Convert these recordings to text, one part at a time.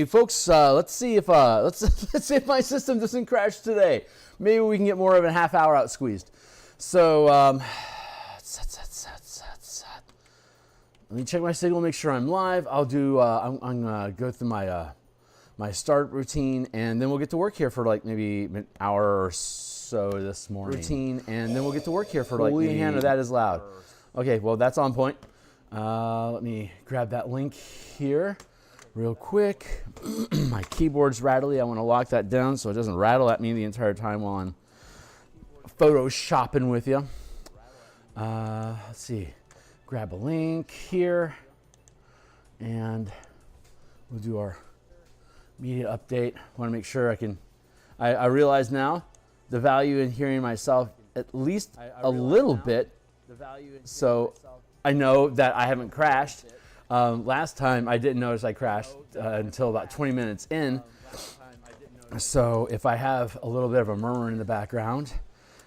Hey folks, let's see if let's see if my system doesn't crash today. Maybe we can get more of a half hour out squeezed. So let me check my signal, make sure I'm live. I'll do. I'm gonna go through my my start routine, and then we'll get to work here for like maybe an hour or so this morning. And then we'll get to work here for like. Holy Hannah, that is loud. Okay, well that's on point. Let me grab that link here real quick. My keyboard's rattly. I want to lock that down so it doesn't rattle at me the entire time while I'm photoshopping with you. Let's see. Grab a link here, and we'll do our media update. Want to make sure I can. I realize now the value in hearing myself at least a little bit, so I know that I haven't crashed. Last time I didn't notice I crashed until about 20 minutes in. So if I have a little bit of a murmur in the background,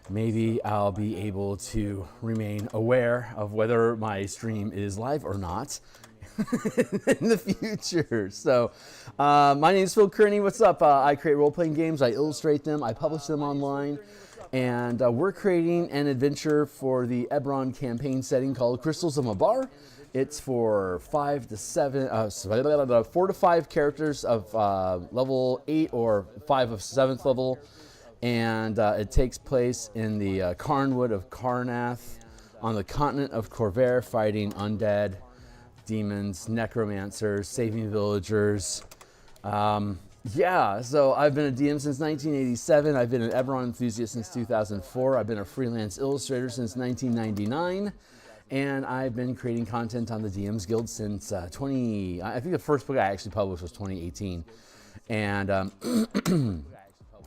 maybe I'll be able to remain aware of whether my stream is live or not in the future. So my name is Phil Kearney. What's up? I create role-playing games. I illustrate them. I publish them online. And we're creating an adventure for the Eberron campaign setting called Crystals of Mabar. It's for 4 to 5 characters of level 8 or 5 of 7th level. And it takes place in the Carnwood of Karnath on the continent of Corvair, fighting undead, demons, necromancers, saving villagers. Yeah, so I've been a DM since 1987. I've been an Eberron enthusiast since 2004. I've been a freelance illustrator since 1999. And I've been creating content on the DMsGuild since I think the first book I actually published was 2018. And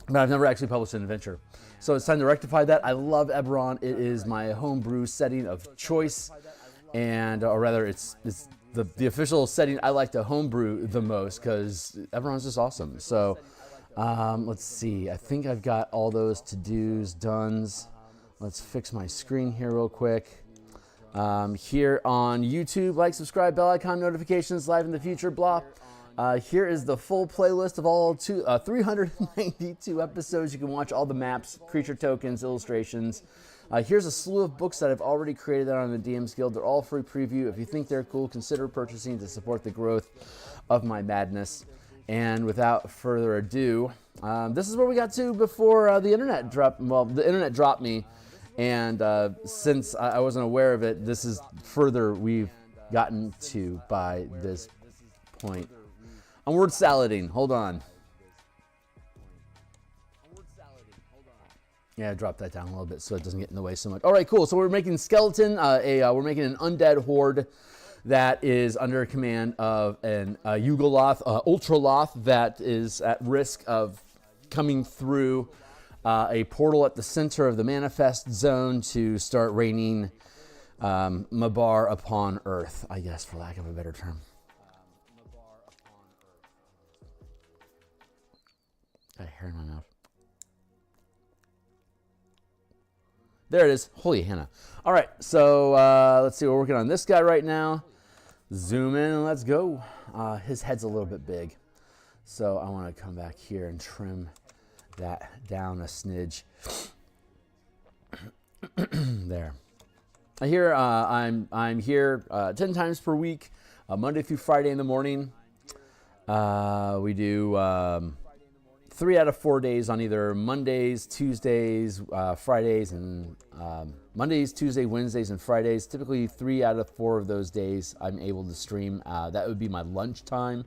but I've never actually published an adventure. So it's time to rectify that. I love Eberron. It is my homebrew setting of choice. And, or rather, it's the official setting I like to homebrew the most because Eberron's just awesome. So let's see. I think I've got all those to-dos done. Let's fix my screen here real quick. Here on YouTube, like, subscribe, bell icon, notifications, live in the future, blah. Here is the full playlist of all 392 episodes. You can watch all the maps, creature tokens, illustrations. Here's a slew of books that I've already created on the DMsGuild. They're all free preview. If you think they're cool, consider purchasing to support the growth of my madness. And without further ado, this is where we got to before the internet dropped. Well, the internet dropped me. And since I wasn't aware of it, this is further we've gotten to by this point. I'm word salading. Hold on. Yeah, drop that down a little bit so it doesn't get in the way so much. All right, cool. So we're making skeleton. We're making an undead horde that is under command of an Yugoloth, Ultraloth, that is at risk of coming through a portal at the center of the manifest zone to start raining Mabar upon Earth, I guess, for lack of a better term. Got hair in my mouth. There it is. Holy Hannah. All right, so let's see. We're working on this guy right now. Zoom in and let's go. His head's a little bit big, so I want to come back here and trim that down a smidge. There. Here I'm here 10 times per week, Monday through Friday in the morning. We do 3 out of 4 days on either Mondays, Tuesdays, Fridays, and Mondays, Tuesdays, Wednesdays, and Fridays. Typically 3 out of 4 of those days I'm able to stream. That would be my lunch time.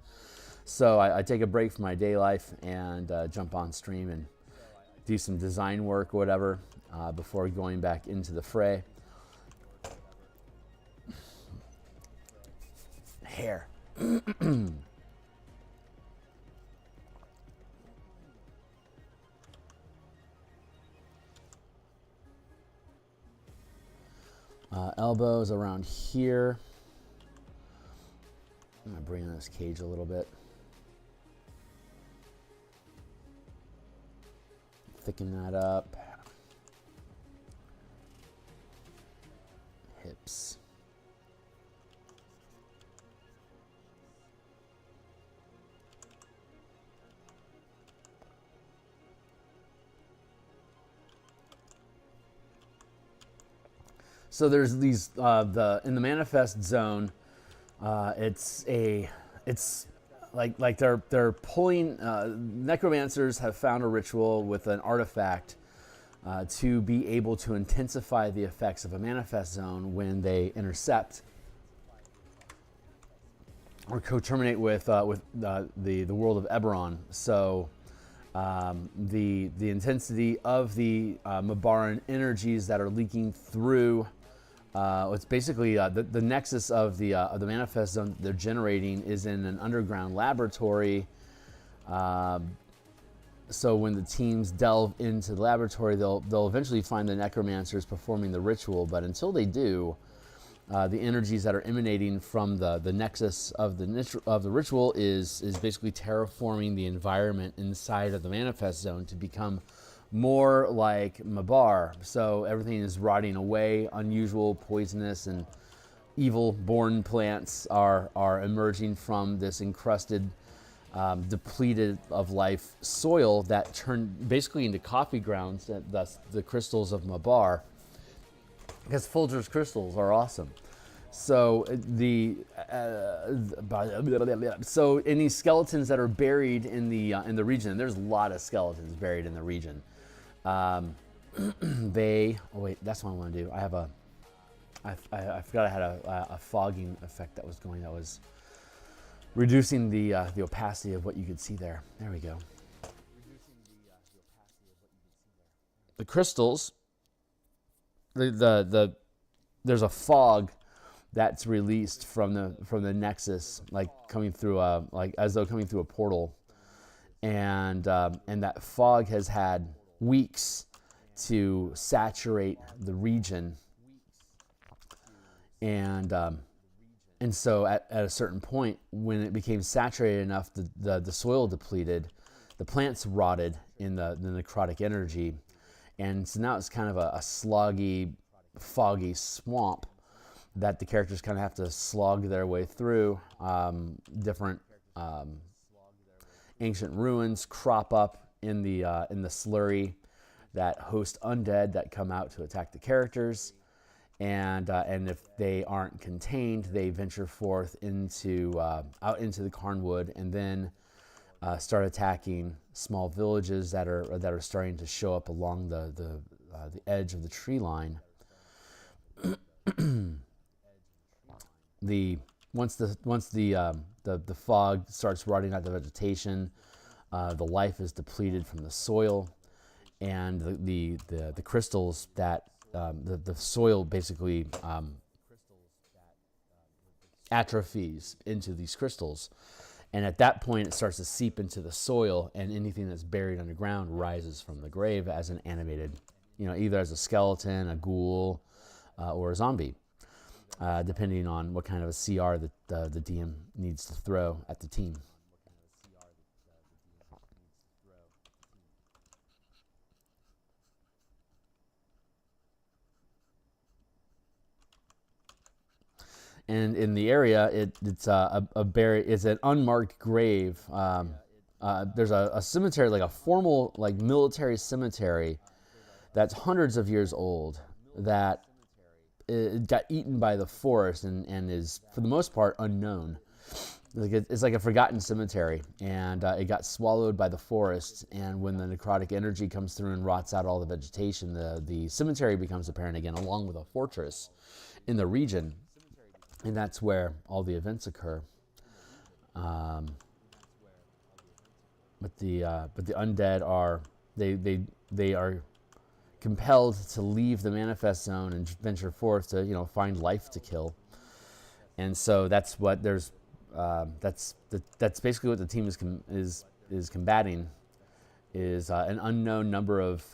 So I take a break from my day life and jump on stream and do some design work or whatever before going back into the fray. Hair. Elbows around here. I'm going to bring in this cage a little bit. Thicken that up. Hips. So there's these in the manifest zone. It's like they're pulling. Necromancers have found a ritual with an artifact to be able to intensify the effects of a manifest zone when they intercept or co-terminate with the world of Eberron. So the intensity of the Mabaran energies that are leaking through. It's basically the nexus of the manifest zone that they're generating is in an underground laboratory. So when the teams delve into the laboratory, they'll eventually find the necromancers performing the ritual. But until they do, the energies that are emanating from the nexus of the ritual is basically terraforming the environment inside of the manifest zone to become more like Mabar. So everything is rotting away. Unusual, poisonous, and evil-born plants are emerging from this encrusted, depleted of life soil that turned basically into coffee grounds. Thus, the crystals of Mabar. Because Folger's crystals are awesome. So so any skeletons that are buried in the region, and there's a lot of skeletons buried in the region. Oh wait, that's what I want to do. I forgot I had a fogging effect that was going. That was reducing the opacity of what you could see there. There we go. The crystals. There's a fog that's released from the nexus, like coming through like as though coming through a portal, and that fog has had weeks to saturate the region, and so at a certain point, when it became saturated enough, the soil depleted, the plants rotted in the necrotic energy. And so now it's kind of a sloggy, foggy swamp that the characters kind of have to slog their way through. Different ancient ruins crop up in the slurry that host undead that come out to attack the characters. And if they aren't contained, they venture forth out into the Carnwood, and then start attacking small villages that are starting to show up along the edge of the tree line. Once the fog starts rotting out the vegetation, the life is depleted from the soil, and the crystals that the soil basically atrophies into these crystals. And at that point, it starts to seep into the soil, and anything that's buried underground rises from the grave as an animated, either as a skeleton, a ghoul, or a zombie, depending on what kind of a CR that the DM needs to throw at the team. And in the area, it's an unmarked grave. There's a cemetery, like a formal, like military cemetery, that's hundreds of years old, that got eaten by the forest and is, for the most part, unknown. It's like a forgotten cemetery, and it got swallowed by the forest. And when the necrotic energy comes through and rots out all the vegetation, the cemetery becomes apparent again, along with a fortress in the region. And that's where all the events occur. But the undead are they are compelled to leave the manifest zone and venture forth to find life to kill. And so that's what that's basically what the team is combating, is an unknown number of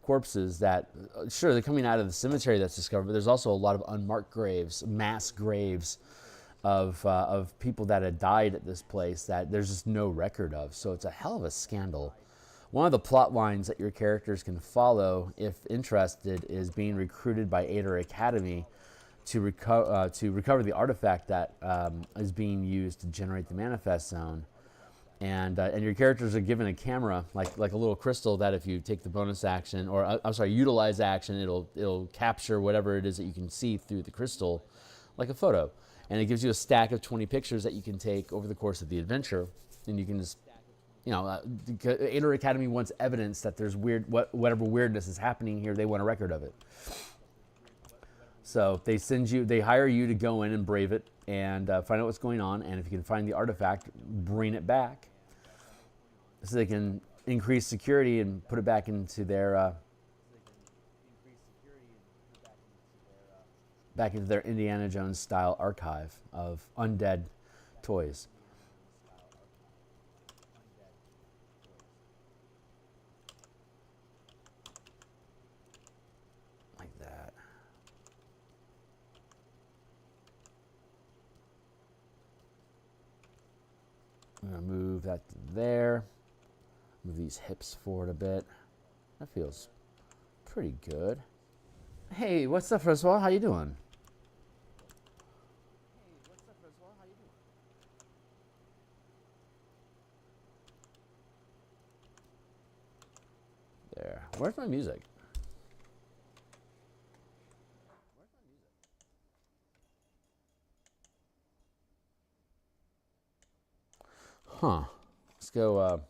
corpses that, sure, they're coming out of the cemetery that's discovered, but there's also a lot of unmarked graves, mass graves of people that had died at this place that there's just no record of. So it's a hell of a scandal. One of the plot lines that your characters can follow, if interested, is being recruited by Ader Academy to recover the artifact that is being used to generate the manifest zone. and your characters are given a camera, like a little crystal, that if you take the bonus action, or I'm sorry, utilize action, it'll capture whatever it is that you can see through the crystal, like a photo, and it gives you a stack of 20 pictures that you can take over the course of the adventure, and you can just, you know, Aether Academy wants evidence that there's whatever weirdness is happening here. They want a record of it. So they hire you to go in and brave it and find out what's going on, and if you can find the artifact, bring it back, so they can increase security and put it back into their Indiana Jones style archive of undead toys. Like that. I'm gonna move that to there. Move these hips forward a bit. That feels pretty good. Hey, what's up, Francois? How you doing? There. Where's my music? Huh. Let's go.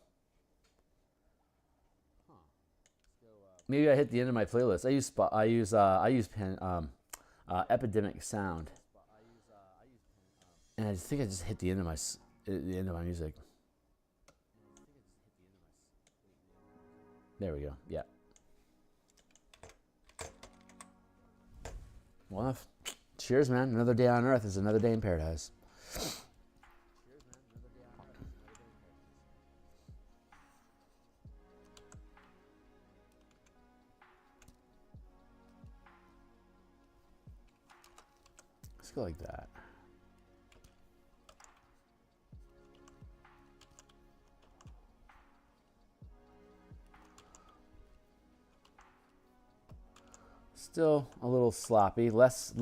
Maybe I hit the end of my playlist. I use Epidemic Sound, and I think I just hit the end of my music. There we go. Yeah. Well, cheers, man. Another day on Earth is another day in paradise. Let's go like that. Still a little sloppy, less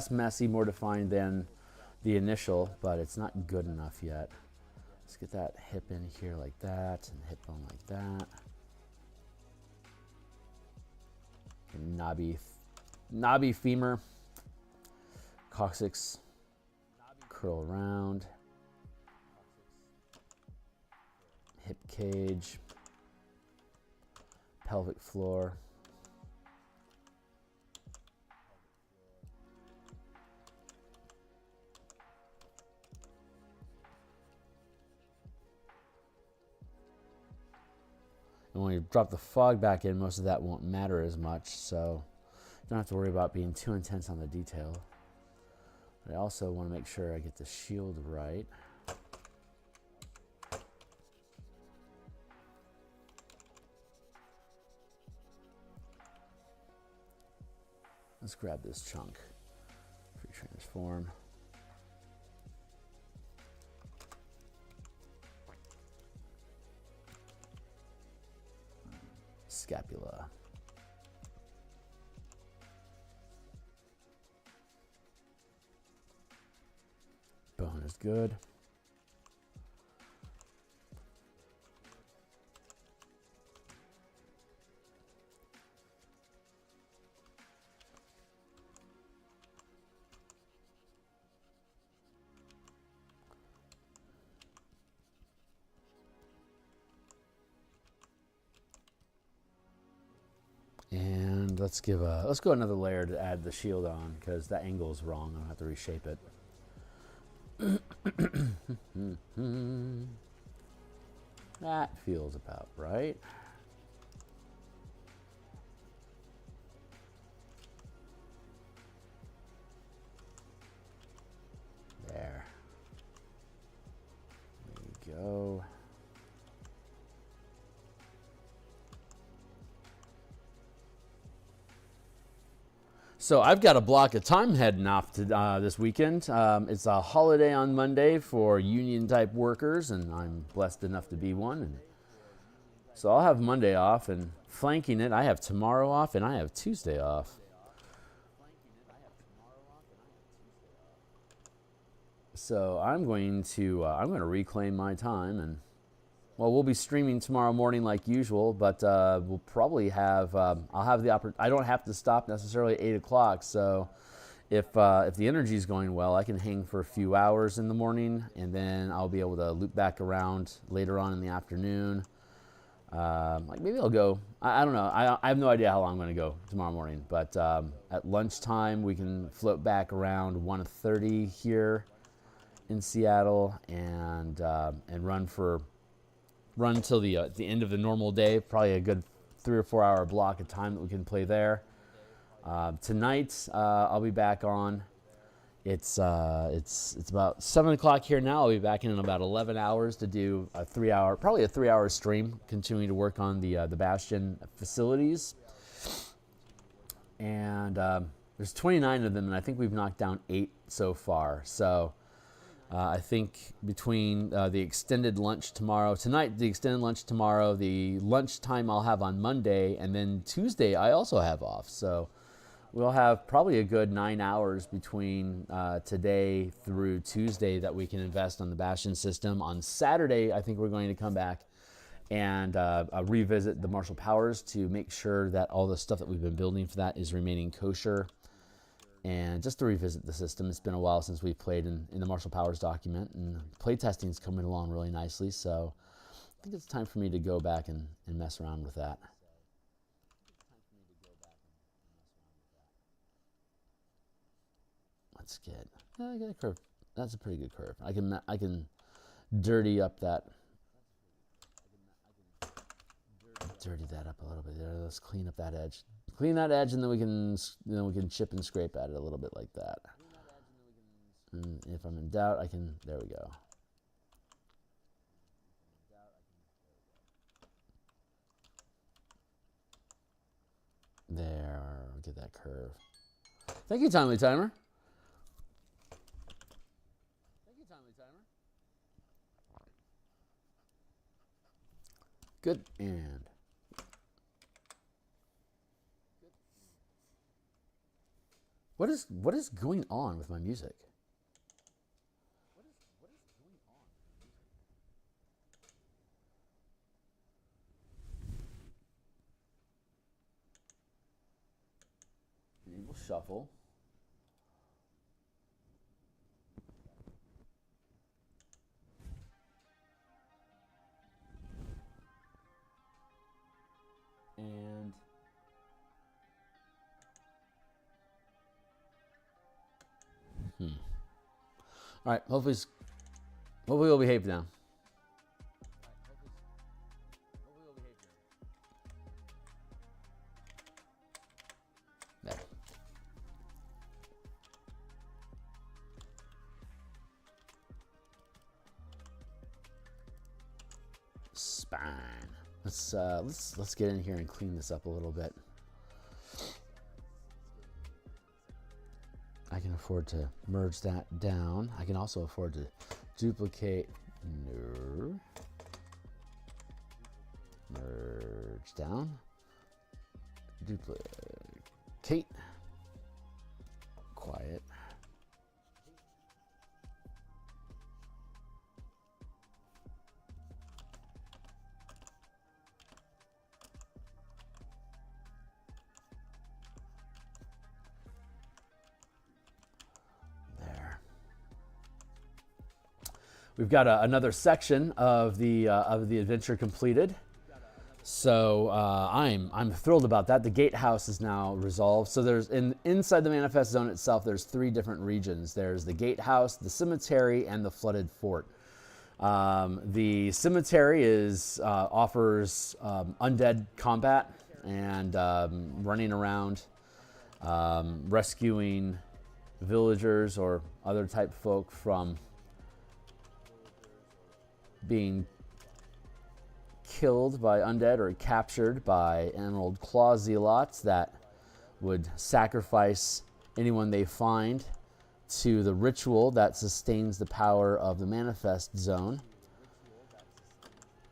messy, more defined than the initial, but it's not good enough yet. Let's get that hip in here like that, and hip bone like that. And knobby femur, coccyx, curl around, hip cage, pelvic floor. And when you drop the fog back in, most of that won't matter as much, so you don't have to worry about being too intense on the detail. But I also want to make sure I get the shield right. Let's grab this chunk. Free transform. Scapula. Bone is good. And let's go another layer to add the shield on, because that angle is wrong. I'll have to reshape it. That feels about right. There. There you go. So I've got a block of time heading off to this weekend. It's a holiday on Monday for union-type workers, and I'm blessed enough to be one. And so I'll have Monday off, and flanking it, I have tomorrow off, and I have Tuesday off. So I'm going to reclaim my time, and well, we'll be streaming tomorrow morning like usual, but we'll probably have I'll have the I don't have to stop necessarily at 8 o'clock. So if the energy is going well, I can hang for a few hours in the morning, and then I'll be able to loop back around later on in the afternoon. Like maybe I'll go. I don't know. I have no idea how long I'm going to go tomorrow morning, but at lunchtime we can float back around 1:30 here in Seattle, and run till the end of the normal day. Probably a good 3 or 4 hour block of time that we can play there. Tonight I'll be back on. It's about 7 o'clock here now. I'll be back in about 11 hours to do a 3-hour stream, continuing to work on the Bastion facilities. And there's 29 of them, and I think we've knocked down 8 so far. So I think between the extended lunch tomorrow, the lunchtime I'll have on Monday, and then Tuesday I also have off. So we'll have probably a good 9 hours between today through Tuesday that we can invest on the Bastion system. On Saturday, I think we're going to come back and revisit the martial powers to make sure that all the stuff that we've been building for that is remaining kosher. And just to revisit the system. It's been a while since we played in the martial powers document, and playtesting is coming along really nicely. So I think it's time for me to go back and mess around with that. Let's get, I got a curve. That's a pretty good curve. I can dirty up that. Dirty that up a little bit there. Let's clean up that edge. Clean that edge, and then we can chip and scrape at it a little bit like that. And if I'm in doubt, I can. There we go. There, get that curve. Thank you, Timely Timer. Good, and what is going on with my music? Enable shuffle. And all right, hopefully we'll behave now. There. Spine. Let's get in here and clean this up a little bit. I can afford to merge that down. I can also afford to duplicate. No. Merge down. Duplicate. Quiet. We've got another section of the adventure completed, so I'm thrilled about that. The gatehouse is now resolved. So there's inside the manifest zone itself. There's 3 different regions. There's the gatehouse, the cemetery, and the flooded fort. The cemetery offers undead combat and running around, rescuing villagers or other type folk from being killed by undead or captured by Emerald Claw Zealots that would sacrifice anyone they find to the ritual that sustains the power of the manifest zone.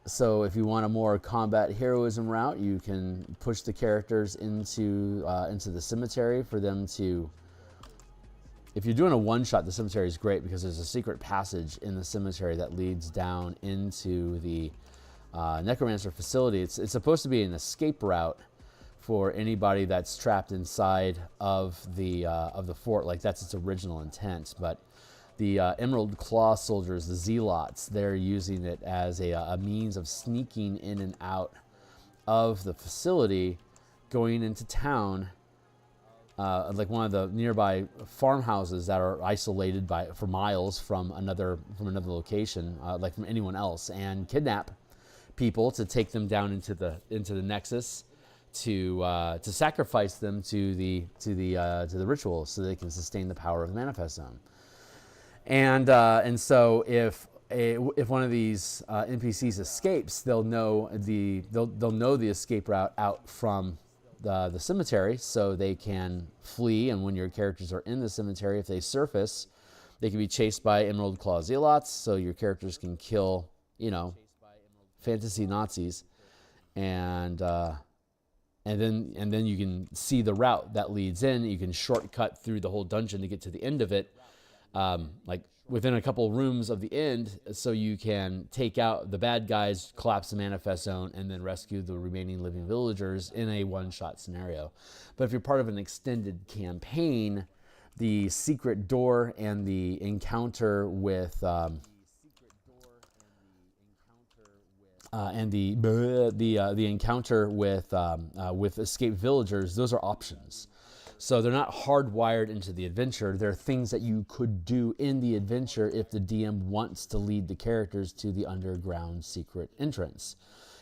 So if you want a more combat heroism route, you can push the characters into the cemetery for them to if you're doing a one-shot, the cemetery is great because there's a secret passage in the cemetery that leads down into the necromancer facility. It's supposed to be an escape route for anybody that's trapped inside of the fort. Like, that's its original intent. But the Emerald Claw soldiers, the Zealots, they're using it as a means of sneaking in and out of the facility, going into town, like one of the nearby farmhouses that are isolated for miles from another location, like from anyone else, and kidnap people to take them down into the Nexus to sacrifice them to the ritual so they can sustain the power of the Manifest Zone. And so if one of these NPCs escapes, they'll know the escape route out from the cemetery, so they can flee. And when your characters are in the cemetery, if they surface, they can be chased by Emerald Claw Zealots, so your characters can kill, fantasy Nazis, and then you can see the route that leads in. You can shortcut through the whole dungeon to get to the end of it, like within a couple rooms of the end, so you can take out the bad guys, collapse the Manifest Zone, and then rescue the remaining living villagers in a one-shot scenario. But if you're part of an extended campaign, the secret door and the encounter with the encounter with escaped villagers, those are options. So they're not hardwired into the adventure. They're things that you could do in the adventure if the DM wants to lead the characters to the underground secret entrance.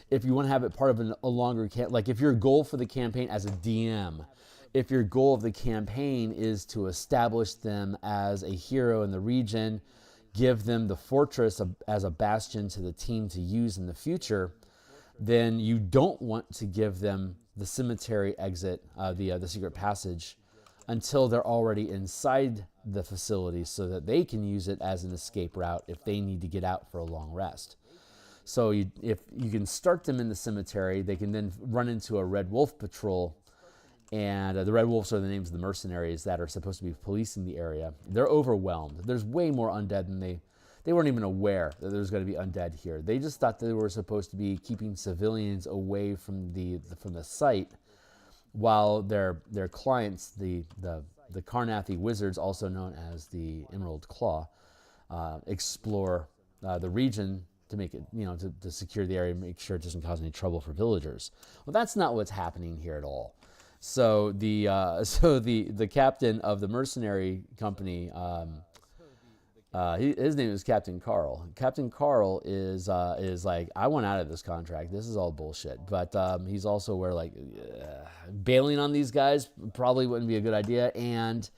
If you want to have it part of a longer like if your goal for the campaign as a DM, if your goal of the campaign is to establish them as a hero in the region, give them the fortress as a bastion to the team to use in the future, then you don't want to give them the cemetery exit, the secret passage, until they're already inside the facility so that they can use it as an escape route if they need to get out for a long rest. So if you can start them in the cemetery, they can then run into a Red Wolf patrol, and the Red Wolves are the names of the mercenaries that are supposed to be policing the area. They're overwhelmed. There's way more undead than they weren't even aware that there's going to be undead here. They just thought they were supposed to be keeping civilians away from the site, while their clients, the Karnathi wizards, also known as the Emerald Claw, explore the region to make it, to secure the area and make sure it doesn't cause any trouble for villagers. Well, that's not what's happening here at all. So the captain of the mercenary company, his name is Captain Carl. Captain Carl is like, I want out of this contract. This is all bullshit. But he's also aware, bailing on these guys probably wouldn't be a good idea. And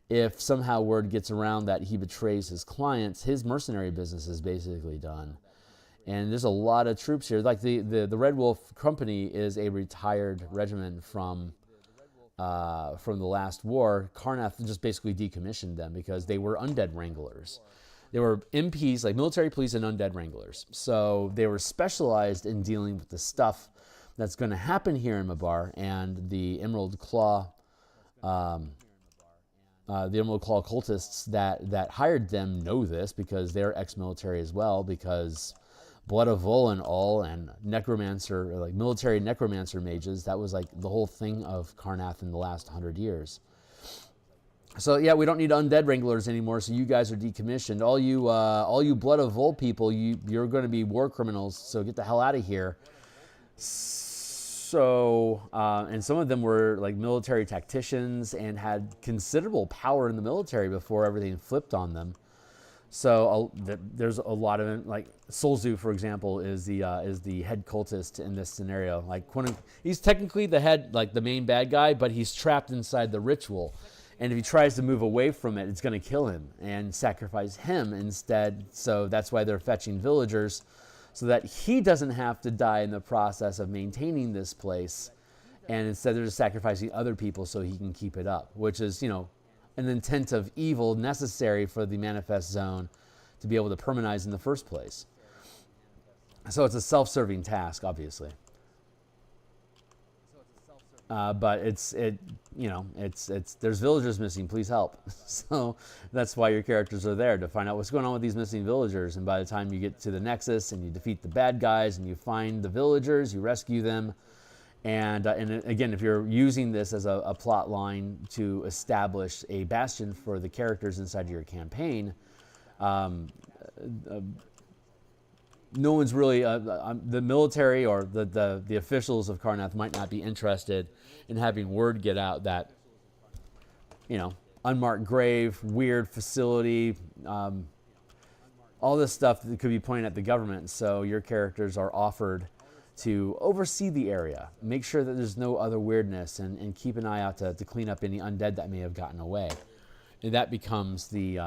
if somehow word gets around that he betrays his clients, his mercenary business is basically done. And there's a lot of troops here. Like the Red Wolf Company is a retired regiment from the last war. Karnath just basically decommissioned them because they were undead wranglers. They were MPs, like military police and undead wranglers. So they were specialized in dealing with the stuff that's going to happen here in Mabar. And the Emerald Claw, cultists that hired them know this because they're ex-military as well, because Blood of Vol and all, and necromancer, like military necromancer mages, that was like the whole thing of Karnath in the last 100 years. So yeah, we don't need undead wranglers anymore, so you guys are decommissioned. All you Blood of Vol people, you're going to be war criminals, so get the hell out of here. So, and some of them were like military tacticians and had considerable power in the military before everything flipped on them. So there's a lot of it. Like Solzu, for example, is the head cultist in this scenario. Like he's technically the head, like the main bad guy, but he's trapped inside the ritual. And if he tries to move away from it, it's going to kill him and sacrifice him instead. So that's why they're fetching villagers, so that he doesn't have to die in the process of maintaining this place. And instead they're just sacrificing other people so he can keep it up, which is, an intent of evil necessary for the Manifest Zone to be able to permanize in the first place. So it's a self-serving task, obviously. But there's villagers missing. Please help. So that's why your characters are there, to find out what's going on with these missing villagers. And by the time you get to the Nexus and you defeat the bad guys and you find the villagers, you rescue them. And again, if you're using this as a plot line to establish a bastion for the characters inside of your campaign, no one's really the military or the officials of Karnath might not be interested in having word get out that, unmarked grave, weird facility, all this stuff that could be pointing at the government. So your characters are offered to oversee the area, make sure that there's no other weirdness, and keep an eye out to clean up any undead that may have gotten away. And that becomes the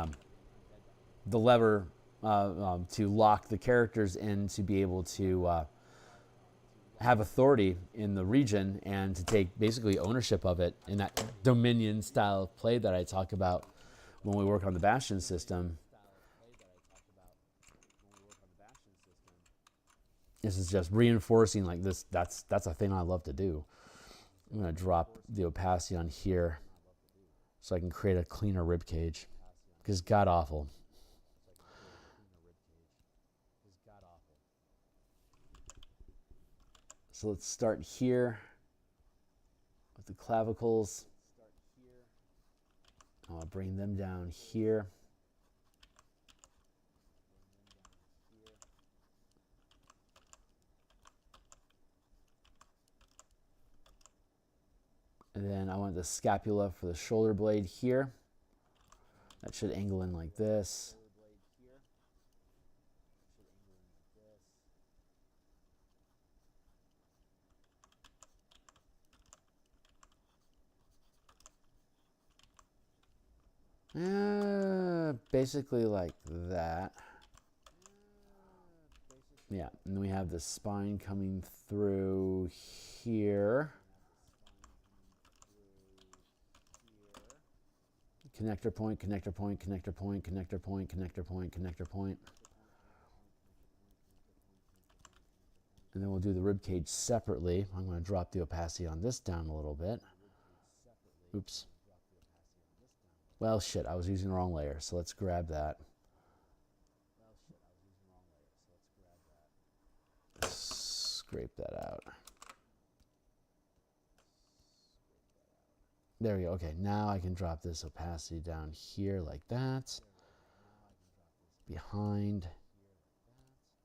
lever to lock the characters in, to be able to have authority in the region and to take basically ownership of it in that Dominion style of play that I talk about when we work on the Bastion system. This is just reinforcing like this. That's a thing I love to do. I'm going to drop the opacity on here so I can create a cleaner rib cage, because god awful. So let's start here with the clavicles. I'll bring them down here. And then I want the scapula for the shoulder blade here. That should angle in like this. Basically like that. Yeah, and then we have the spine coming through here. Connector point, connector point, connector point, connector point, connector point, connector point. And then we'll do the rib cage separately. I'm going to drop the opacity on this down a little bit. Oops. Well, shit, I was using the wrong layer, so let's grab that. Scrape that out. There we go. Okay, now I can drop this opacity down here like that. Behind,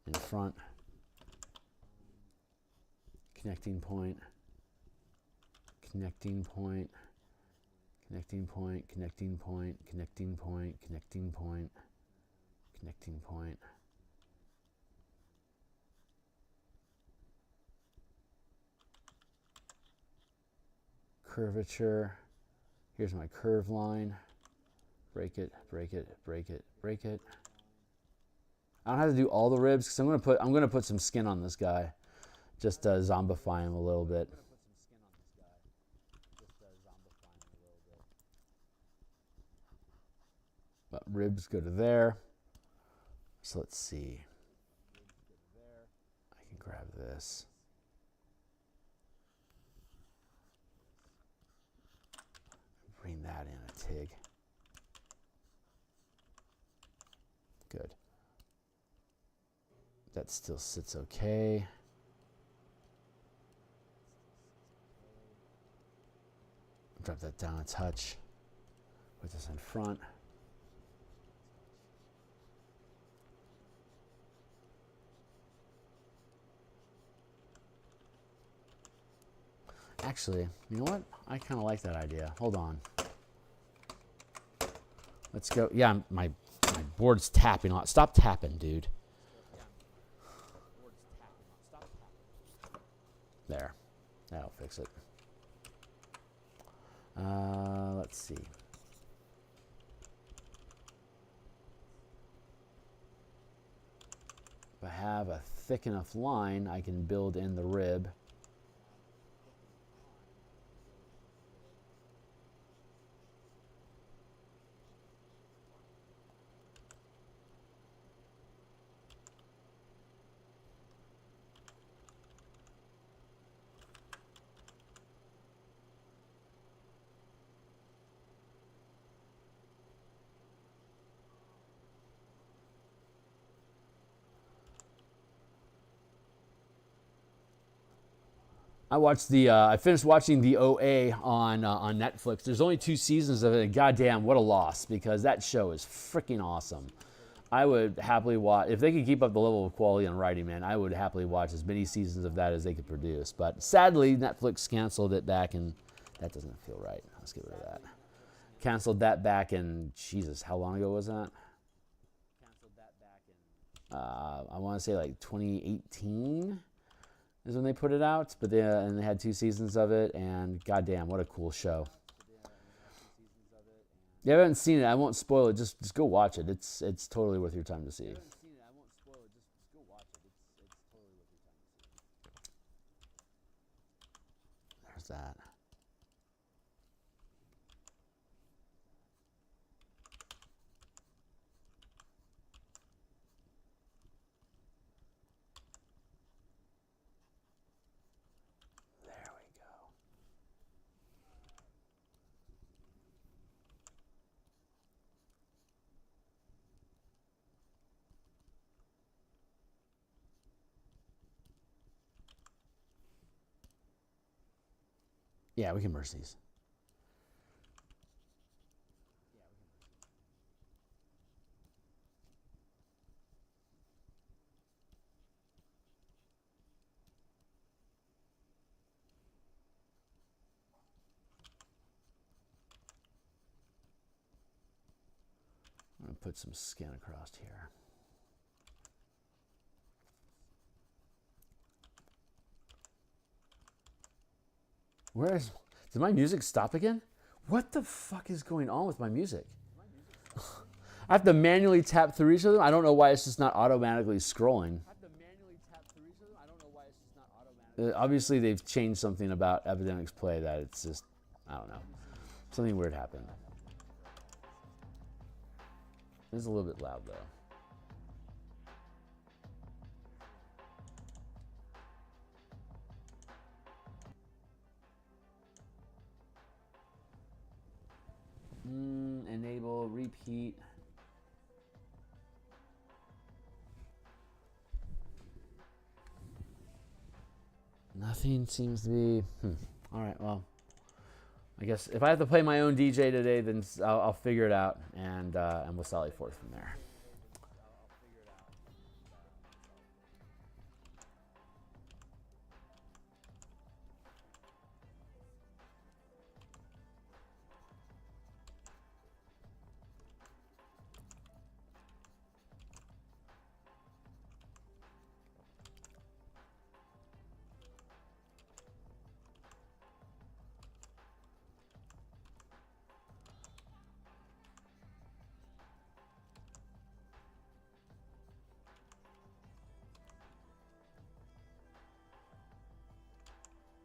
in front. Connecting point. Connecting point. Connecting point, connecting point, connecting point, connecting point, connecting point. Curvature. Here's my curve line. Break it, break it, break it, break it. I don't have to do all the ribs because I'm gonna put some skin on this guy, just to zombify him a little bit. But ribs go to there. So let's see. I can grab this. Bring that in a tig. Good. That still sits okay. Drop that down a touch. Put this in front. Actually, you know what? I kind of like that idea. Hold on. Let's go. Yeah, my board's tapping on. Stop tapping, dude. There. That'll fix it. Let's see. If I have a thick enough line, I can build in the rib. I finished watching the OA on Netflix. There's only 2 seasons of it. And goddamn, what a loss, because that show is freaking awesome. I would happily watch, if they could keep up the level of quality on writing, man, I would happily watch as many seasons of that as they could produce. But sadly, Netflix canceled it back in, that doesn't feel right. Let's get rid of that. Canceled that back in, Jesus, how long ago was that? I want to say like 2018 is when they put it out. But and they had 2 seasons of it, and goddamn, what a cool show. If you haven't seen it, I won't spoil it. Just go watch it. It's totally worth your time to see. There's that. There we go. Yeah, we can merge these. I'm going to put some skin across here. Did my music stop again? What the fuck is going on with my music? I have to manually tap through each of them. I don't know why it's just not automatically scrolling. Obviously, they've changed something about Epidemic's play that it's just, I don't know. Something weird happened. It's a little bit loud, though. Enable, repeat. Nothing seems to be... All right, well, I guess if I have to play my own DJ today, then I'll figure it out, and we'll sally forth from there.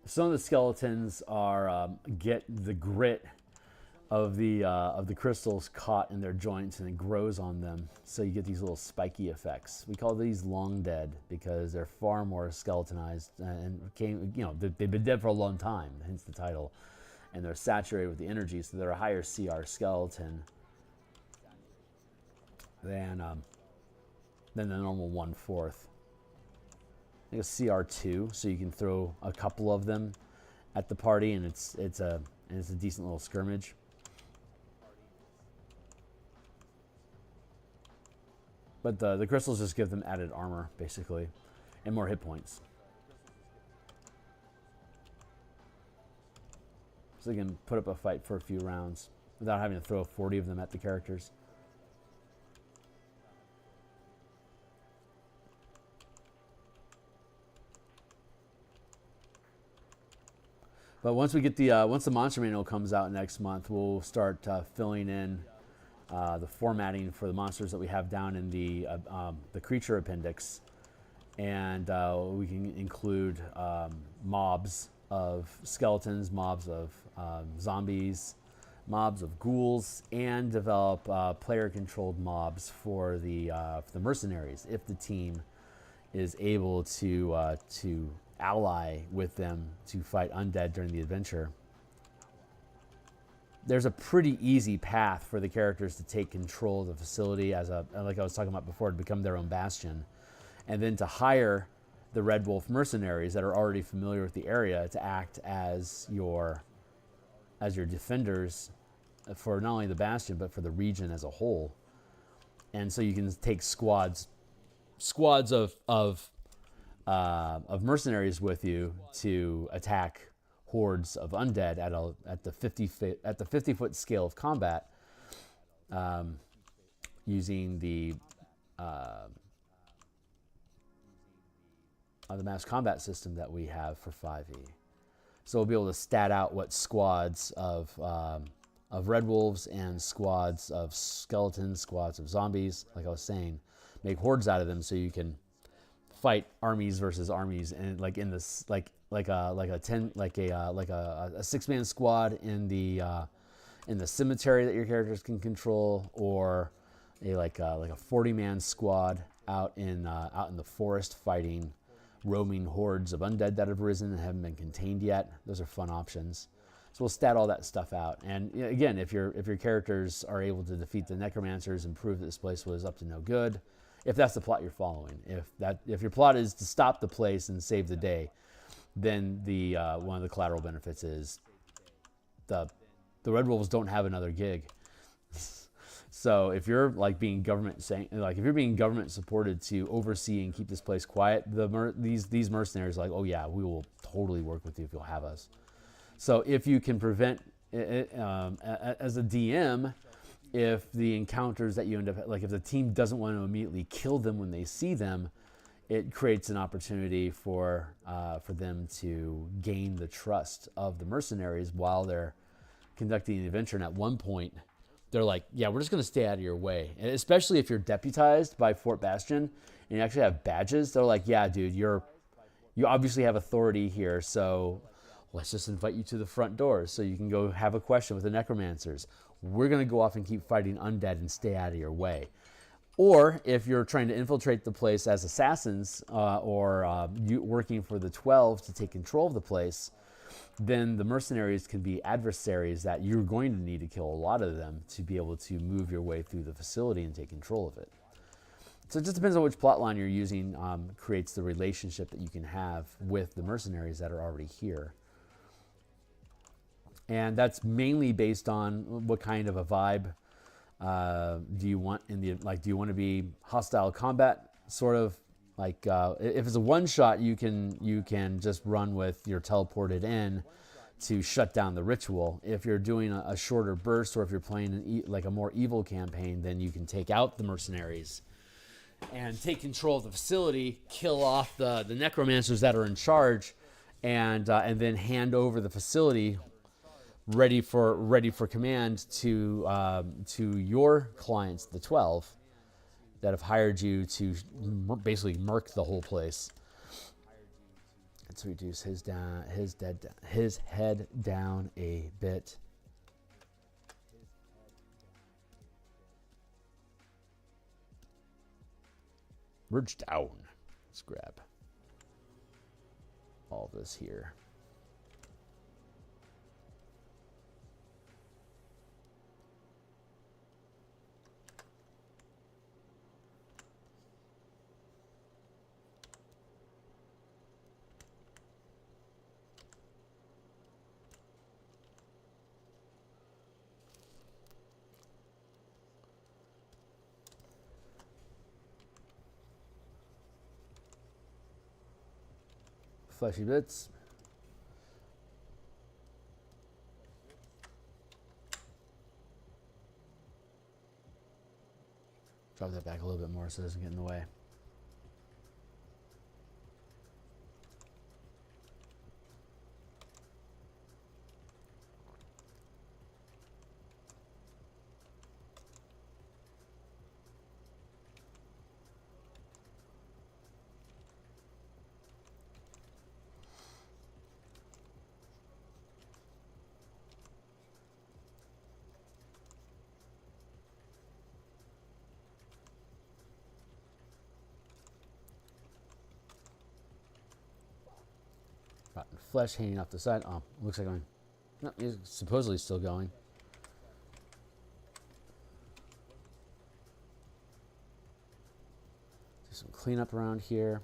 Some of the skeletons are get the grit of the crystals caught in their joints, and it grows on them. So you get these little spiky effects. We call these long dead because they're far more skeletonized and they've been dead for a long time, hence the title. And they're saturated with the energy, so they're a higher CR skeleton than the normal 1/4. I think a CR2, so you can throw a couple of them at the party, and it's a decent little skirmish. But the crystals just give them added armor, basically, and more hit points. So they can put up a fight for a few rounds without having to throw 40 of them at the characters. But once we get once the monster manual comes out next month, we'll start filling in the formatting for the monsters that we have down in the creature appendix, and we can include mobs of skeletons, mobs of zombies, mobs of ghouls, and develop player-controlled mobs for the mercenaries if the team is able to ally with them to fight undead during the adventure. There's a pretty easy path for the characters to take control of the facility like I was talking about before, to become their own bastion, and then to hire the Red Wolf mercenaries that are already familiar with the area to act as your defenders for not only the Bastion but for the region as a whole. And so you can take squads of mercenaries with you to attack hordes of undead at the 50-foot scale of combat, using the mass combat system that we have for 5e. So we'll be able to stat out what squads of red wolves and squads of skeletons, squads of zombies, like I was saying, make hordes out of them, so you can fight armies versus armies, and like in this like a 6-man squad in the cemetery that your characters can control, or a 40-man squad out in the forest fighting roaming hordes of undead that have risen and haven't been contained yet. Those are fun options. So we'll stat all that stuff out. And again, if your characters are able to defeat the necromancers and prove that this place was up to no good, if that's the plot you're following, if your plot is to stop the place and save the day, then the one of the collateral benefits is the Red Wolves don't have another gig. So if you're being government supported to oversee and keep this place quiet, these mercenaries are like, oh yeah, we will totally work with you if you'll have us. So if you can prevent as a DM, if the encounters that you end up, if the team doesn't want to immediately kill them when they see them, it creates an opportunity for them to gain the trust of the mercenaries while they're conducting the adventure. And at one point, they're like, yeah, we're just going to stay out of your way. And especially if you're deputized by Fort Bastion and you actually have badges, they're like, yeah, dude, you obviously have authority here, so let's just invite you to the front door so you can go have a question with the necromancers. We're going to go off and keep fighting undead and stay out of your way. Or if you're trying to infiltrate the place as assassins or working for the 12 to take control of the place, then the mercenaries can be adversaries that you're going to need to kill a lot of them to be able to move your way through the facility and take control of it. So it just depends on which plot line you're using, creates the relationship that you can have with the mercenaries that are already here. And that's mainly based on what kind of a vibe do you want in the, do you want to be hostile combat, sort of if it's a one shot, you can just run with your teleported in to shut down the ritual. If you're doing a shorter burst, or if you're playing a more evil campaign, then you can take out the mercenaries and take control of the facility, kill off the necromancers that are in charge, and then hand over the facility ready for command to your clients, the 12, that have hired you to basically murk the whole place. Let's reduce his head down a bit. Merge down. Let's grab all this here. Fleshy bits. Drop that back a little bit more so it doesn't get in the way. Rotten flesh hanging off the side. Oh, looks like going. No, he's supposedly still going. Do some cleanup around here.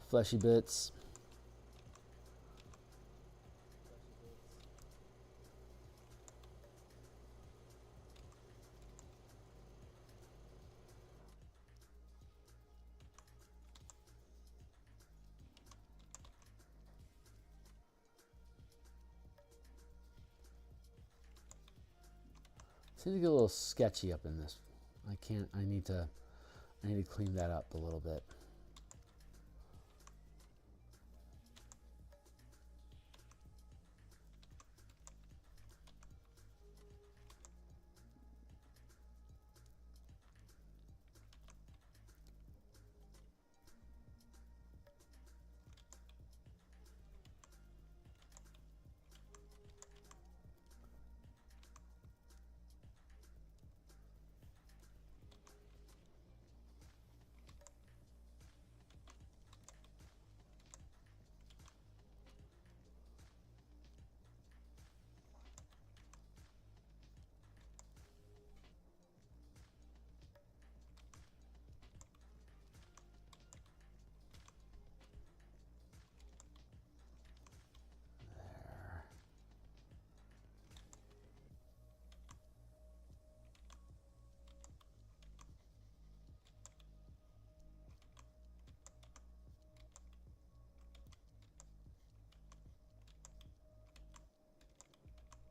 fleshy bits. Seems to get a little sketchy up in this. I need to clean that up a little bit.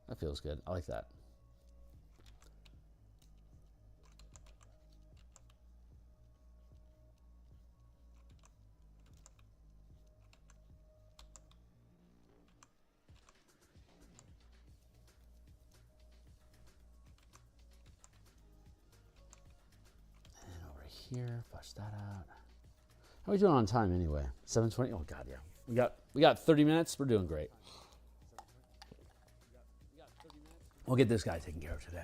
That feels good. I like that. And over here, flush that out. How are we doing on time anyway? 7:20. Oh God, yeah. We got 30 minutes. We're doing great. We'll get this guy taken care of today.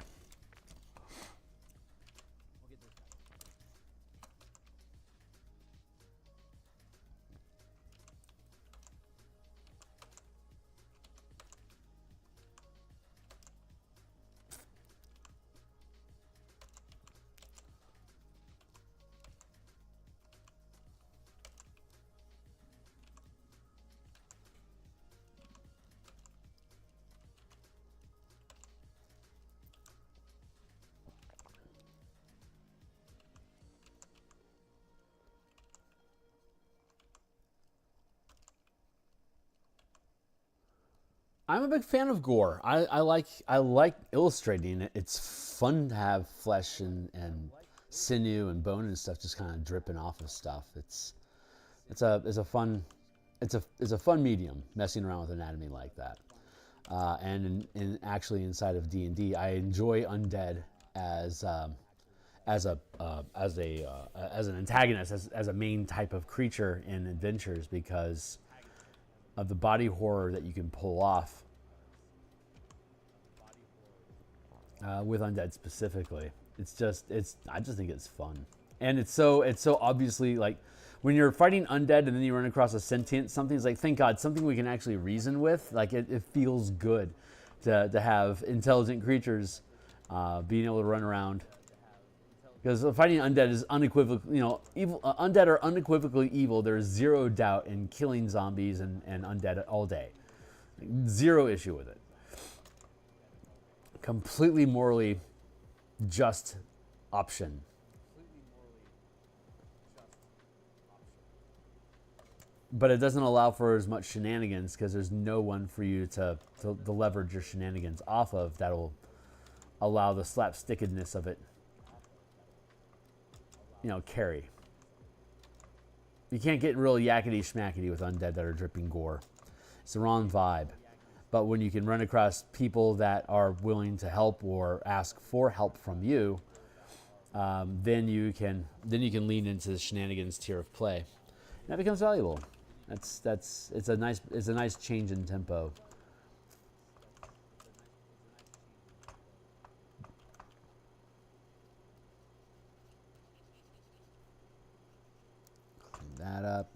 I'm a big fan of gore. I like illustrating it. It's fun to have flesh and sinew and bone and stuff just kind of dripping off of stuff. It's a fun medium messing around with anatomy like that. And actually inside of D&D, I enjoy Undead as an antagonist, as a main type of creature in adventures because of the body horror that you can pull off with Undead specifically. I just think it's fun. And it's so obviously, like, when you're fighting Undead and then you run across a sentient something, it's like, thank God, something we can actually reason with. Like, it feels good to have intelligent creatures being able to run around. Because fighting Undead is unequivocally, evil. Undead are unequivocally evil. There's zero doubt in killing zombies and Undead all day. Like, zero issue with it. Completely morally just option. But it doesn't allow for as much shenanigans because there's no one for you to leverage your shenanigans off of that'll allow the slapstickedness of it. Carry. You can't get real yakety schmackety with Undead that are dripping gore. It's the wrong vibe. But when you can run across people that are willing to help or ask for help from you, then you can lean into the shenanigans tier of play. And that becomes valuable. It's a nice change in tempo. That up.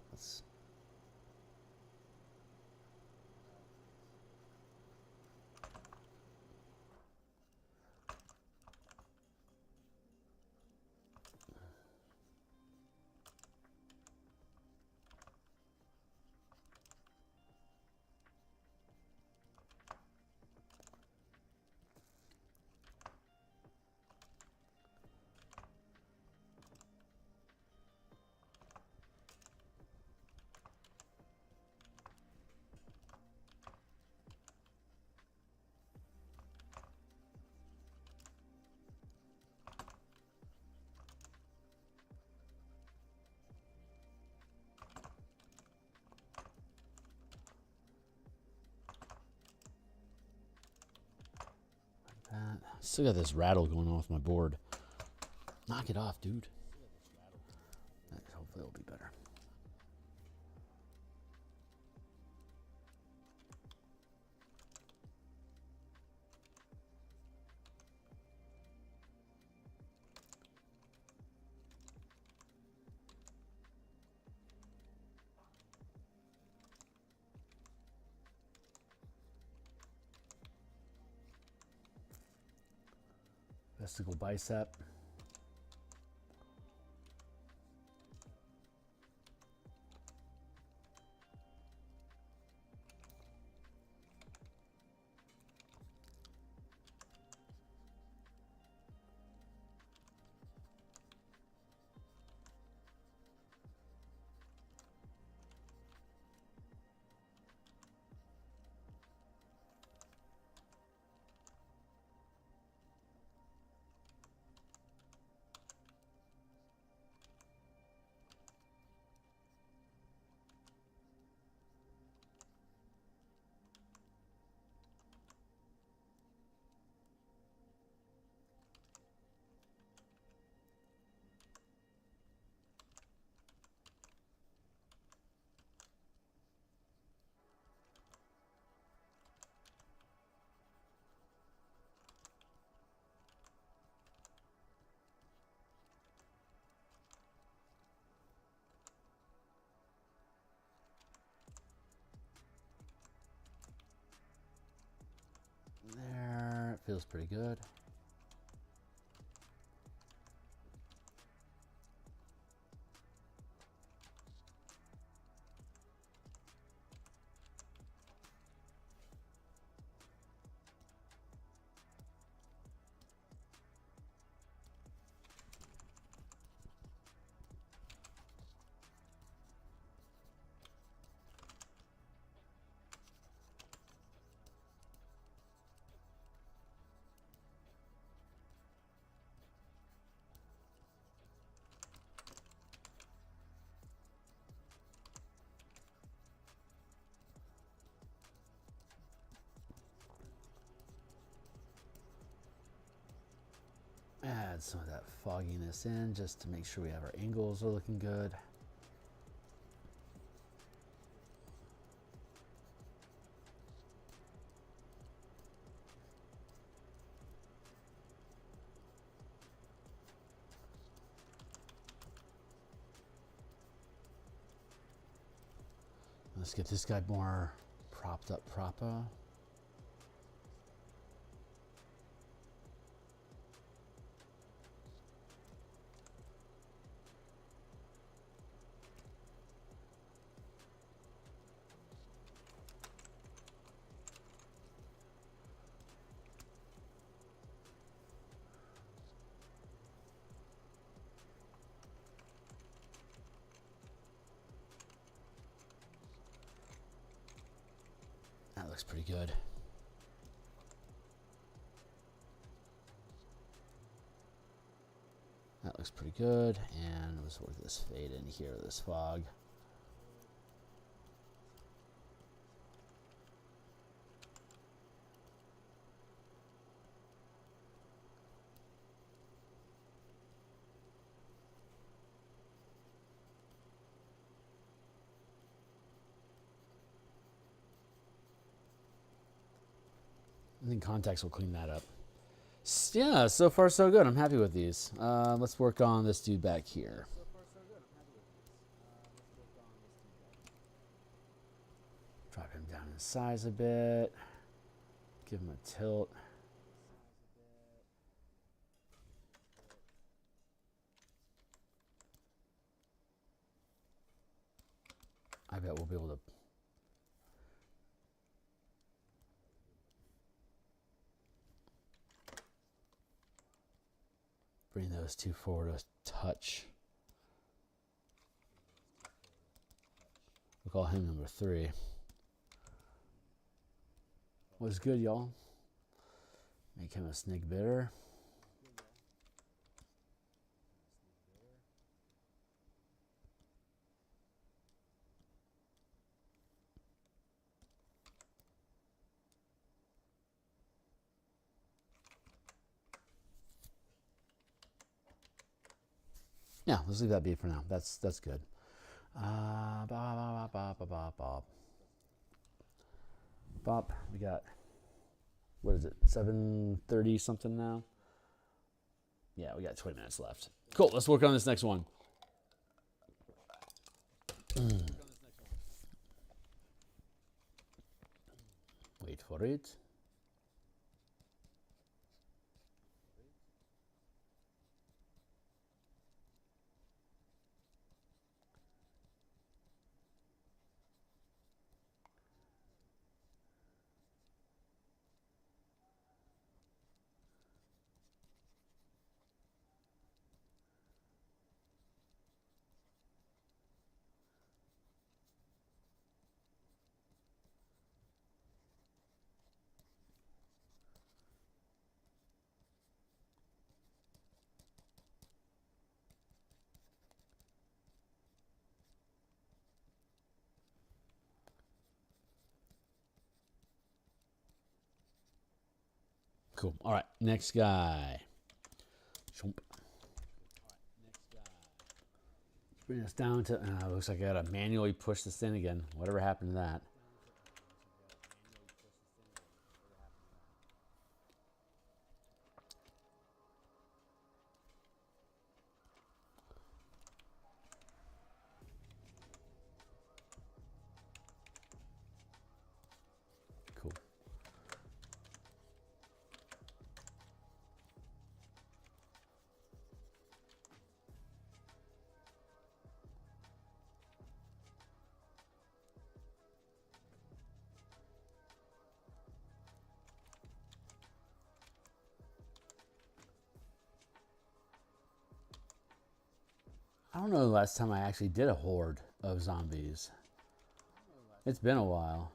Still got this rattle going on with my board. Knock it off, dude. Hopefully it'll be better. Vestigial bicep. There, it feels pretty good. Add some of that fogginess in just to make sure we have our angles are looking good. Let's get this guy more propped up proper. That looks pretty good. That looks pretty good. And let's work this fade in here, this fog. I think contacts will clean that up. Yeah, so far so good. I'm happy with these. Let's work on this dude back here. Drop him down in size a bit. Give him a tilt. I bet we'll be able to bring those two forward a touch. We'll call him number 3. What's good, y'all? Make him a snig bitter. Yeah, let's leave that be for now. That's good. Bop. We got, what is it, 7:30 something now? Yeah, we got 20 minutes left. Cool, let's work on this next one. Wait for it. Cool. All right, next guy. Bring us down to, looks like I gotta manually push this in again. Whatever happened to that? Cool. I don't know the last time I actually did a horde of zombies. It's been a while.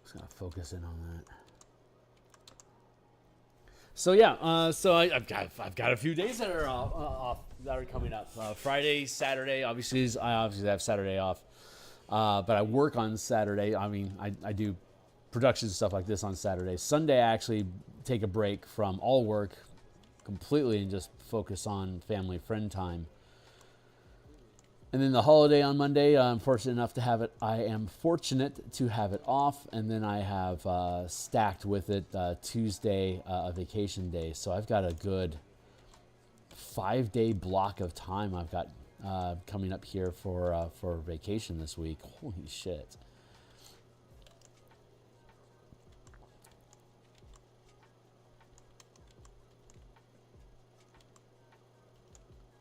Just gotta focus in on that. So yeah, so I've got a few days that are off that are coming up. Friday, Saturday. Obviously, I obviously have Saturday off, but I work on Saturday. I mean, I do production stuff like this on Saturday. Sunday, I actually take a break from all work completely and just focus on family friend time. And then the holiday on Monday, I'm fortunate enough to have it. I am fortunate to have it off, and then I have stacked with it Tuesday, a vacation day. So I've got a good 5-day block of time I've got coming up here for vacation this week. Holy shit!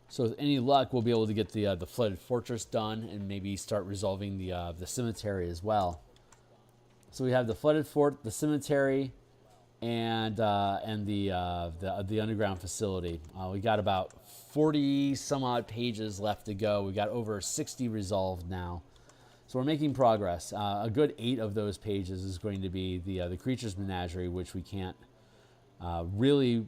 So with any luck, we'll be able to get the flooded fortress done and maybe start resolving the cemetery as well. So we have the flooded fort, the cemetery, and the underground facility. We got about 40 some odd pages left to go. We got over 60 resolved now, so we're making progress. A good 8 of those pages is going to be the creatures menagerie, which we can't really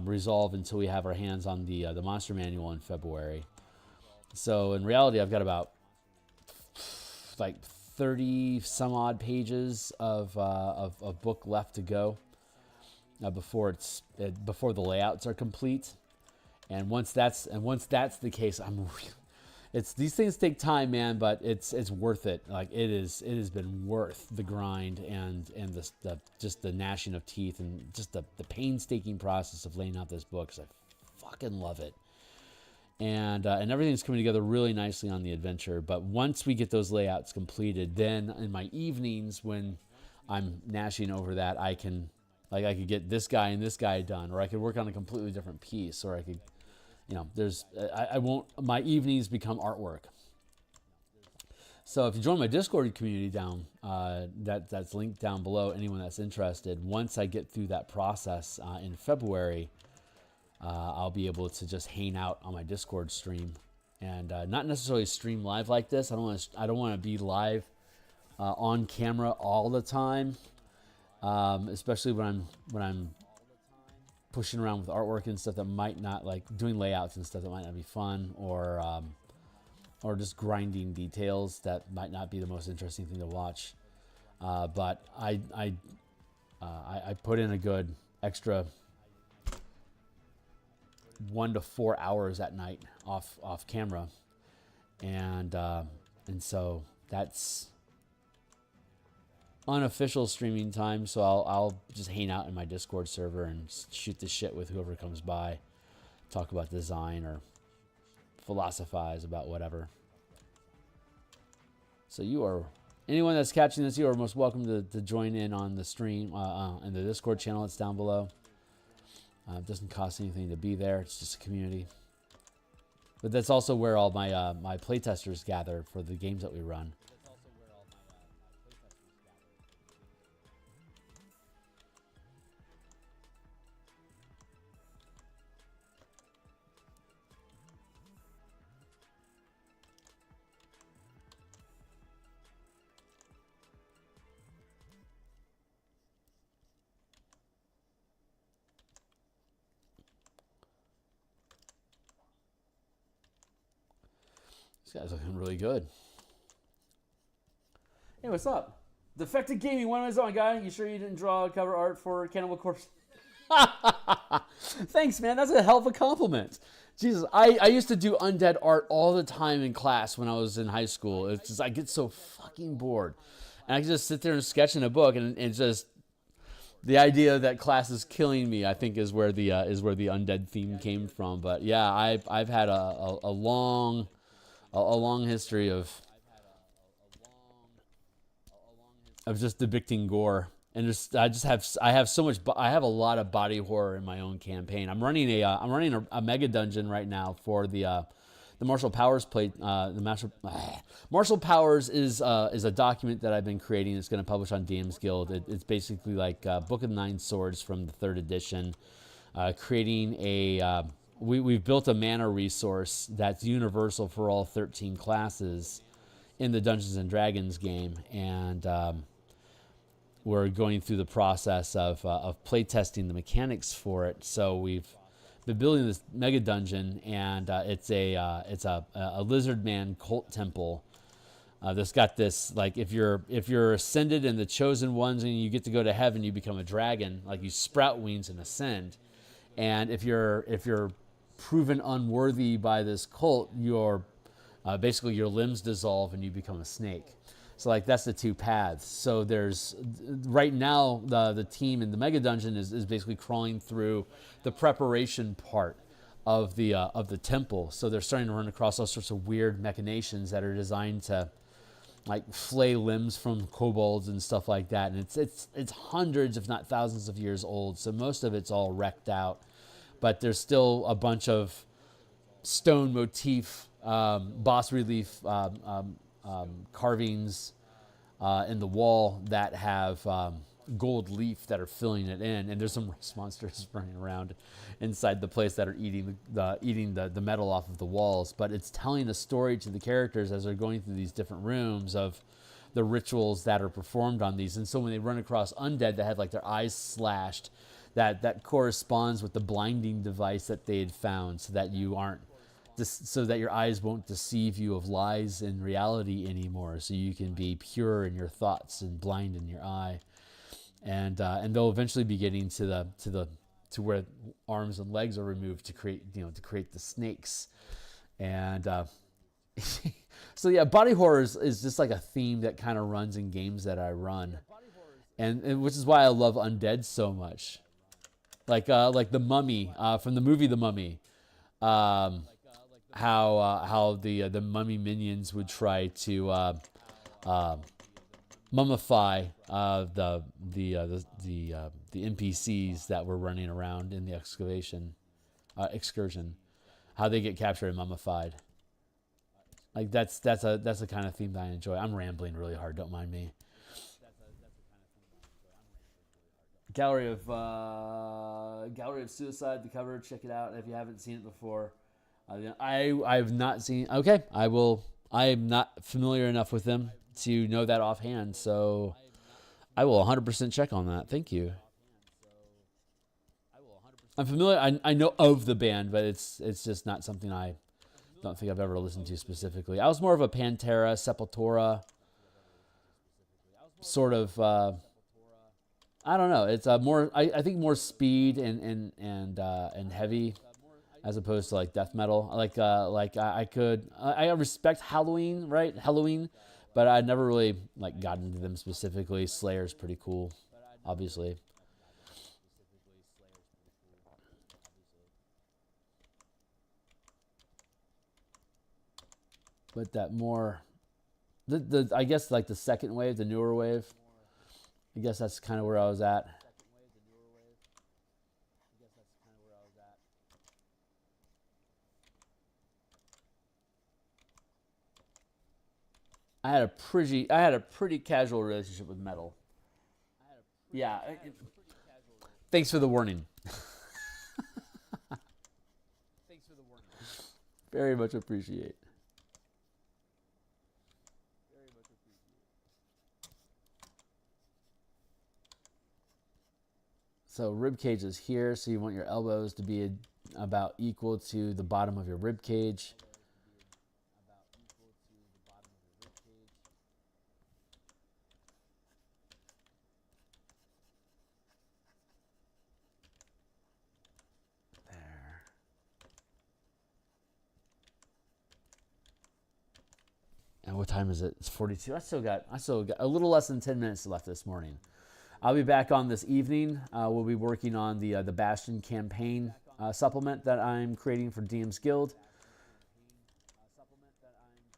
resolve until we have our hands on the monster manual in February. So in reality, I've got about like 30 some odd pages of book left to go before the layouts are complete. And once that's the case, these things take time, man, but it's worth it. Like it has been worth the grind and just the gnashing of teeth and just the painstaking process of laying out this book, because I fucking love it. And everything's coming together really nicely on the adventure. But once we get those layouts completed, then in my evenings when I'm gnashing over that, I could get this guy and this guy done, or I could work on a completely different piece, or I could, I won't, my evenings become artwork. So if you join my Discord community down, that's linked down below, anyone that's interested, once I get through that process in February, I'll be able to just hang out on my Discord stream and not necessarily stream live like this. I don't want to be live on camera all the time. especially when I'm pushing around with artwork and stuff that might not, like doing layouts and stuff that might not be fun, or just grinding details that might not be the most interesting thing to watch. But I put in a good extra 1 to 4 hours at night off camera, and so that's unofficial streaming time. So I'll just hang out in my Discord server and shoot the shit with whoever comes by, talk about design or philosophize about whatever. So anyone that's catching this, you are most welcome to join in on the stream in the Discord channel. It's down below. It doesn't cost anything to be there. It's just a community. But that's also where all my playtesters gather for the games that we run. This guy's looking really good. Hey, what's up? Defected Gaming, one of his own guy. You sure you didn't draw cover art for Cannibal Corpse? Thanks, man. That's a hell of a compliment. Jesus, I used to do Undead art all the time in class when I was in high school. It's just, I get so fucking bored. And I can just sit there and sketch in a book, and it's just the idea that class is killing me, I think, is where the Undead theme came from. But yeah, I've had a long history of just depicting gore, and I have a lot of body horror in my own campaign. I'm running a mega dungeon right now for the Martial Powers plate. Martial Powers is a document that I've been creating. It's going to publish on DMsGuild. It's basically like Book of 9 Swords from the 3rd edition. Creating we've built a mana resource that's universal for all 13 classes in the Dungeons and Dragons game, and we're going through the process of playtesting the mechanics for it. So we've been building this mega dungeon, and it's a lizard man cult temple that's got this, like, if you're ascended in the chosen ones and you get to go to heaven, you become a dragon, like you sprout wings and ascend. And if you're proven unworthy by this cult, basically your limbs dissolve and you become a snake. So like that's the two paths. So there's right now the team in the mega dungeon is basically crawling through the preparation part of the temple. So they're starting to run across all sorts of weird machinations that are designed to like flay limbs from kobolds and stuff like that. And it's hundreds, if not thousands of years old. So most of it's all wrecked out, but there's still a bunch of stone motif, bas relief carvings in the wall that have gold leaf that are filling it in, and there's some rust monsters running around inside the place that are eating the metal off of the walls. But it's telling a story to the characters as they're going through these different rooms of the rituals that are performed on these. And so when they run across undead that have like their eyes slashed, that corresponds with the blinding device that they had found, so that your eyes won't deceive you of lies and reality anymore, so you can be pure in your thoughts and blind in your eye. And they'll eventually be getting to where arms and legs are removed to create the snakes. And so yeah, body horror is just like a theme that kind of runs in games that I run, and which is why I love Undead so much. Like the Mummy from the movie The Mummy. How the mummy minions would try to mummify the NPCs that were running around in the excursion. How they get captured and mummified. Like that's a kind of theme that I enjoy. I'm rambling really hard. Don't mind me. Gallery of Suicide, the cover. Check it out if you haven't seen it before. I've not seen. Okay, I will. I am not familiar enough with them to know that offhand. So I will 100% check on that. Thank you. I'm familiar. I know of the band, but it's just not something I don't think I've ever listened to specifically. I was more of a Pantera, Sepultura sort of. I don't know. It's more. I think more speed and heavy, as opposed to like death metal. I respect Halloween, right? Halloween, but I never really like got into them specifically. Slayer's pretty cool, obviously. But that more, I guess like the second wave, the newer wave. I guess that's kind of where I was at. I had a pretty casual relationship with metal. Yeah. Thanks for the warning. Very much appreciate. So rib cage is here, so you want your elbows to be about equal to the bottom of your rib cage. There. And what time is it? It's 42. I still got a little less than 10 minutes left this morning. I'll be back on this evening. We'll be working on the Bastion campaign supplement that I'm creating for DMsGuild.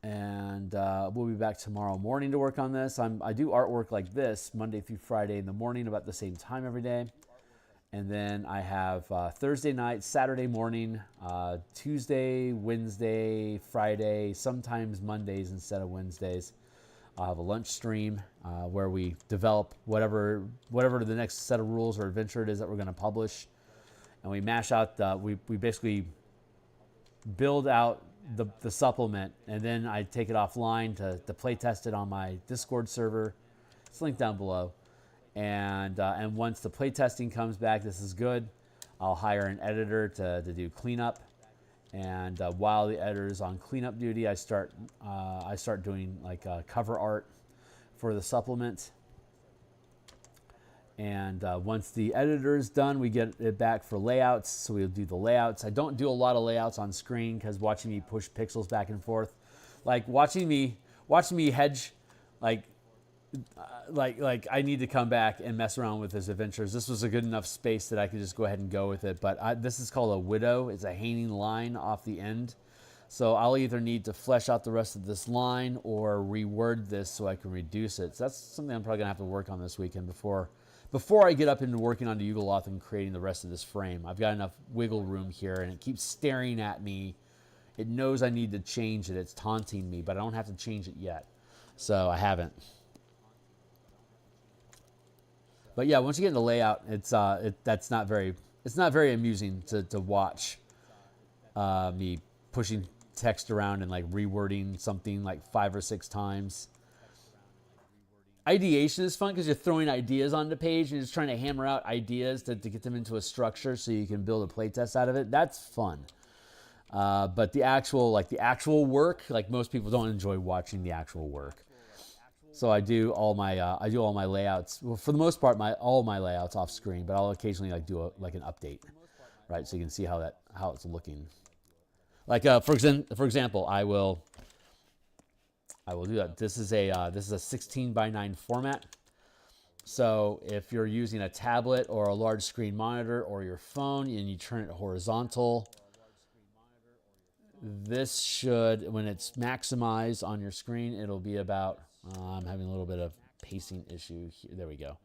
And we'll be back tomorrow morning to work on this. I do artwork like this Monday through Friday in the morning about the same time every day. And then I have Thursday night, Saturday morning, Tuesday, Wednesday, Friday, sometimes Mondays instead of Wednesdays. I'll have a lunch stream where we develop whatever the next set of rules or adventure it is that we're going to publish. And we mash out, we basically build out the supplement, and then I take it offline to play test it on my Discord server. It's linked down below. And once the play testing comes back, this is good, I'll hire an editor to do cleanup. And while the editor is on cleanup duty, I start doing like cover art for the supplement. And once the editor is done, we get it back for layouts. So we'll do the layouts. I don't do a lot of layouts on screen because watching me push pixels back and forth, like watching me hedge, like I need to come back and mess around with this adventures. This was a good enough space that I could just go ahead and go with it. But this is called a widow. It's a hanging line off the end. So I'll either need to flesh out the rest of this line or reword this so I can reduce it. So that's something I'm probably gonna have to work on this weekend before I get up into working on the Yugoloth and creating the rest of this frame. I've got enough wiggle room here, and it keeps staring at me. It knows I need to change it. It's taunting me, but I don't have to change it yet. So I haven't. But yeah, once you get into layout, it's not very amusing to watch me pushing text around and like rewording something like 5 or 6 times. Ideation is fun because you're throwing ideas on the page and you're just trying to hammer out ideas to get them into a structure so you can build a playtest out of it. That's fun. But the actual work, like most people don't enjoy watching the actual work. So I do all my layouts. Well, for the most part, all my layouts off screen, but I'll occasionally like do an update, right? So you can see how it's looking. Like for example, I will do that. This is a 16 by 9 format. So if you're using a tablet or a large screen monitor or your phone and you turn it horizontal, this should, when it's maximized on your screen, it'll be about, I'm having a little bit of pacing issue here. There we go.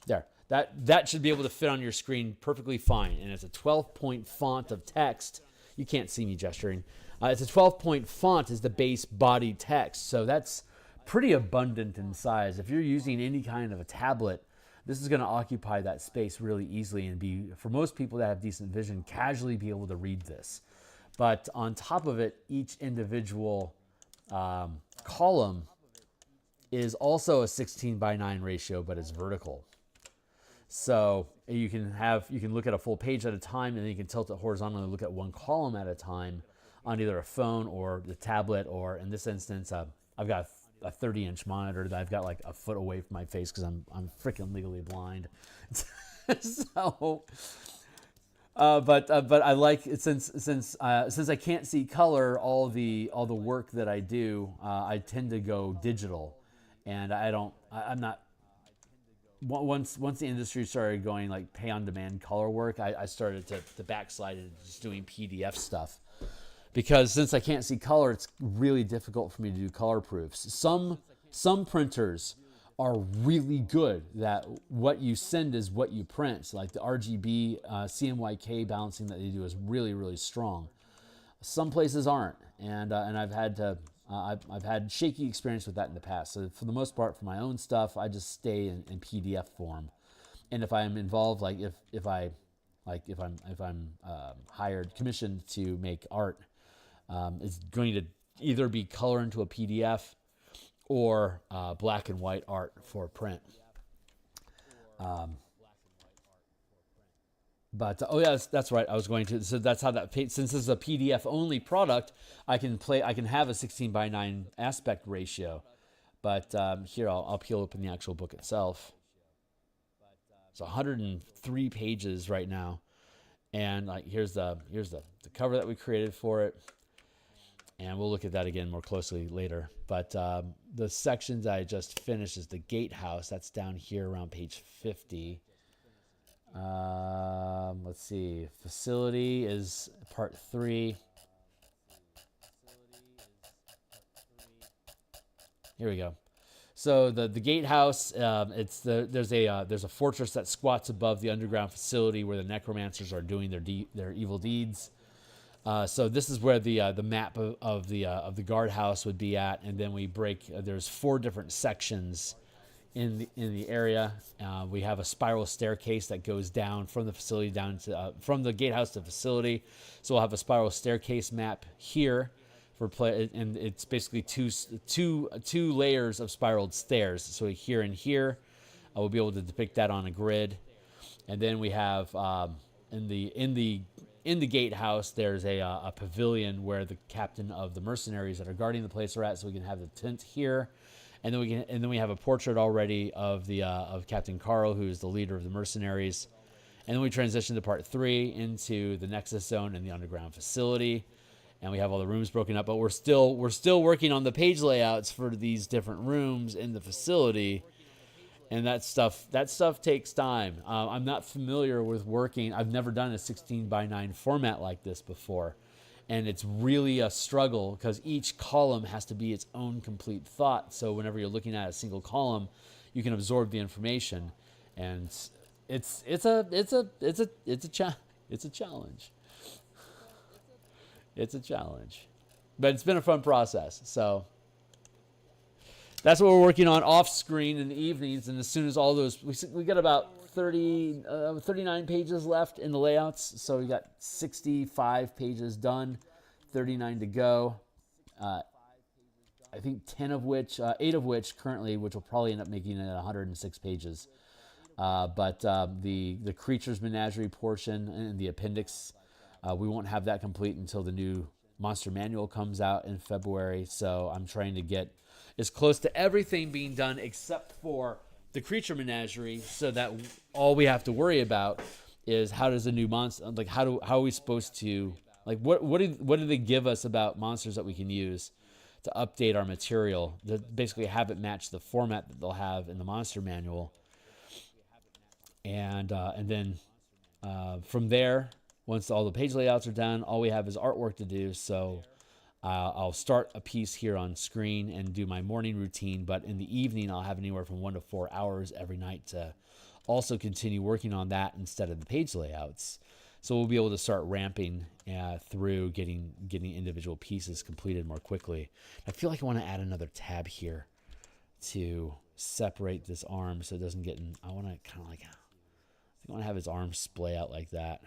There. That should be able to fit on your screen perfectly fine. And it's a 12-point font of text. You can't see me gesturing. It's a 12-point font is the base body text. So that's pretty abundant in size. If you're using any kind of a tablet, this is going to occupy that space really easily and be, for most people that have decent vision, casually be able to read this. But on top of it, each individual column is also a 16:9 ratio, but it's vertical. So you can look at a full page at a time, and then you can tilt it horizontally and look at one column at a time on either a phone or the tablet, or in this instance, I've got a 30-inch monitor that I've got like a foot away from my face because I'm freaking legally blind. So, but I like it since I can't see color, all the work that I do, I tend to go digital, and I'm not. Once the industry started going like pay on demand color work, I started to backslide into just doing PDF stuff, because since I can't see color, it's really difficult for me to do color proofs. Some printers are really good that what you send is what you print. So like the RGB CMYK balancing that they do is really, really strong. Some places aren't, and I've had shaky experience with that in the past. So for the most part, for my own stuff, I just stay in PDF form. And if I'm involved, like if I'm hired, commissioned to make art, it's going to either be color into a PDF or black and white art for print. But oh yeah, that's right. I was going to. So that's how that. Since this is a PDF only product, I can have a 16:9 aspect ratio. But here I'll peel open the actual book itself. It's 103 pages right now, and like here's the cover that we created for it, and we'll look at that again more closely later. But the sections I just finished is the gatehouse. That's down here around page 50. Let's see. Facility is part 3. Here we go. So the gatehouse, there's a fortress that squats above the underground facility where the necromancers are doing their evil deeds. So this is where the map of the guardhouse would be at, and then we break. There's 4 different sections in the area. We have a spiral staircase that goes down from the facility down to from the gatehouse to facility. So we'll have a spiral staircase map here for play, and it's basically two layers of spiraled stairs. So here and here, we'll be able to depict that on a grid. And then we have in the gatehouse, there's a pavilion where the captain of the mercenaries that are guarding the place are at. So we can have the tent here. And then we have a portrait already of Captain Carl, who is the leader of the mercenaries. And then we transition to part 3 into the Nexus Zone and the underground facility, and we have all the rooms broken up. But we're still working on the page layouts for these different rooms in the facility, and that stuff takes time. I'm not familiar with working. I've never done a 16:9 format like this before. And it's really a struggle because each column has to be its own complete thought. So whenever you're looking at a single column, you can absorb the information, and it's a challenge. It's a challenge, but it's been a fun process. So that's what we're working on off screen in the evenings. And as soon as all those, we got about 39 pages left in the layouts. So we got 65 pages done, 39 to go. I think 8 of which currently, which will probably end up making it 106 pages. But the Creatures Menagerie portion and the appendix, we won't have that complete until the new Monster Manual comes out in February. So I'm trying to get as close to everything being done except for the Creature Menagerie, so that all we have to worry about is how does a new monster, like how are we supposed to, like what do they give us about monsters that we can use to update our material, to basically have it match the format that they'll have in the Monster Manual, and then from there, once all the page layouts are done, all we have is artwork to do. So I'll start a piece here on screen and do my morning routine, but in the evening I'll have anywhere from 1 to 4 hours every night to also continue working on that instead of the page layouts. So we'll be able to start ramping through getting individual pieces completed more quickly. I feel like I want to add another tab here to separate this arm so it doesn't get in. I want to kind of like, I want to have his arms splay out like that.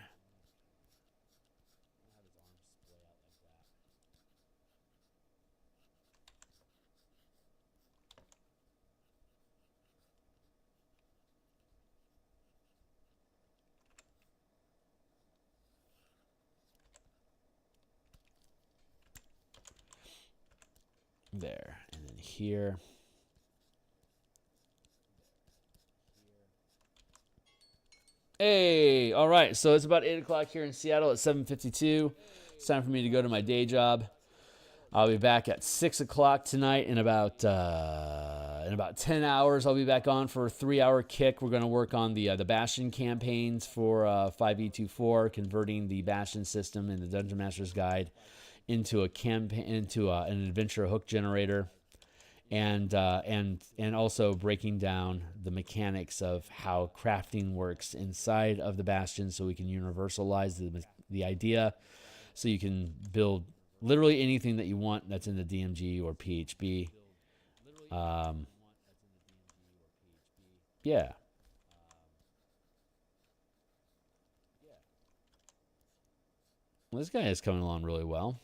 There, and then here. Hey, all right. So it's about 8 o'clock here in Seattle at 7:52. It's time for me to go to my day job. I'll be back at 6 o'clock tonight in about 10 hours. I'll be back on for a 3-hour kick. We're going to work on the Bastion campaigns for 5e24, converting the Bastion system in the Dungeon Master's Guide into a campaign, into an adventure hook generator. And also breaking down the mechanics of how crafting works inside of the Bastion, so we can universalize the idea, so you can build literally anything that you want that's in the DMG or PHB. Yeah. Well, this guy is coming along really well.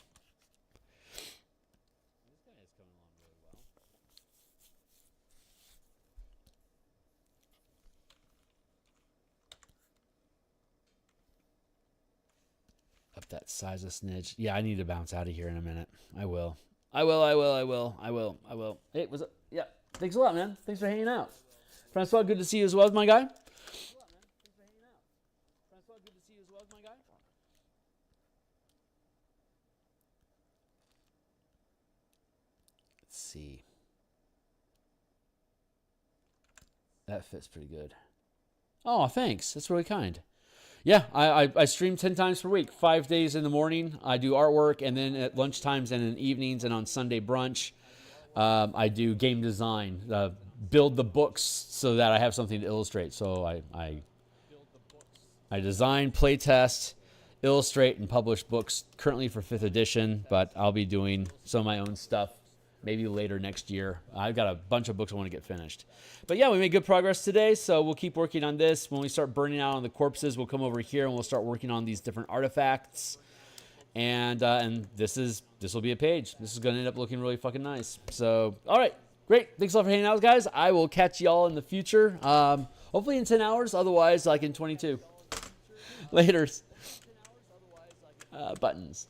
Up that size of snitch. Yeah, I need to bounce out of here in a minute. I will. Hey, what's up? Yeah. Thanks a lot, man. Thanks for hanging out. Francois, good to see you as well, my guy. Let's see. That fits pretty good. Oh, thanks. That's really kind. Yeah, I stream 10 times per week, 5 days in the morning. I do artwork, and then at lunchtimes and in evenings and on Sunday brunch, I do game design, build the books so that I have something to illustrate. So I design, play test, illustrate, and publish books currently for 5th edition, but I'll be doing some of my own stuff maybe later next year. I've got a bunch of books I want to get finished. But yeah, we made good progress today, so we'll keep working on this. When we start burning out on the corpses, we'll come over here and we'll start working on these different artifacts. And this will be a page. This is going to end up looking really fucking nice. So, all right, great. Thanks a lot for hanging out, guys. I will catch y'all in the future. Hopefully in 10 hours, otherwise like in 22. Laters. Buttons.